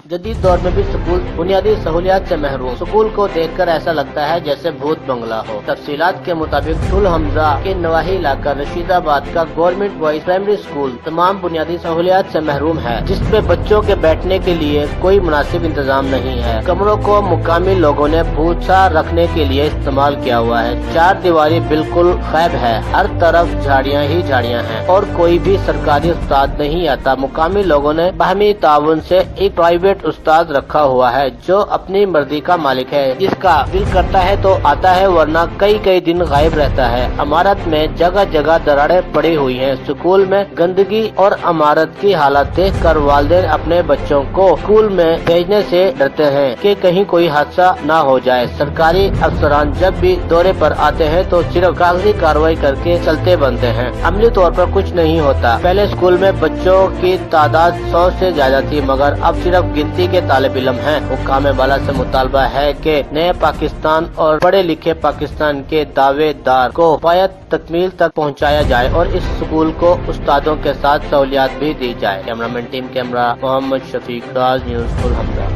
जदीद दौर में भी स्कूल बुनियादी सहूलियात से महरूम। स्कूल को देखकर ऐसा लगता है जैसे भूत बंगला हो। तफसीलात के मुताबिक थाल हमजा के नवाही इलाका रशीदाबाद का गवर्नमेंट बॉयज प्राइमरी स्कूल तमाम बुनियादी सहूलियात से महरूम है, जिसपे बच्चों के बैठने के लिए कोई मुनासिब इंतजाम नहीं है। कमरों को मुकामी लोगों ने भूसा रखने के लिए इस्तेमाल किया हुआ है। चार दीवारी बिल्कुल खैब है, हर तरफ झाड़ियाँ ही झाड़ियाँ हैं और कोई भी सरकारी उस्ताद नहीं आता। मुकामी लोगों ने बाहमी ताउन से एक प्राइवेट उस्ताद रखा हुआ है जो अपनी मर्जी का मालिक है, जिसका दिल करता है तो आता है वरना कई कई दिन गायब रहता है। इमारत में जगह जगह दरारें पड़ी हुई हैं। स्कूल में गंदगी और इमारत की हालत देख कर वालिदैन अपने बच्चों को स्कूल में भेजने से डरते हैं कि कहीं कोई हादसा न हो जाए। सरकारी अफसरान जब भी दौरे पर आते हैं तो सिर्फ कागजी कार्रवाई करके चलते बनते हैं, अमली तौर पर कुछ नहीं होता। पहले स्कूल में बच्चों की तादाद 100 से ज्यादा थी, मगर अब सिर्फ गिनती के तालिब इल्म हैं। हुक्काम बाला से मुतालबा है कि नए पाकिस्तान और पढ़े लिखे पाकिस्तान के दावेदार को पायत तकमील तक पहुंचाया जाए और इस स्कूल को उस्तादों के साथ सहूलियात भी दी जाए। Cameraman team camera Mohammad Shafiq, Thal news, थाल हमजा।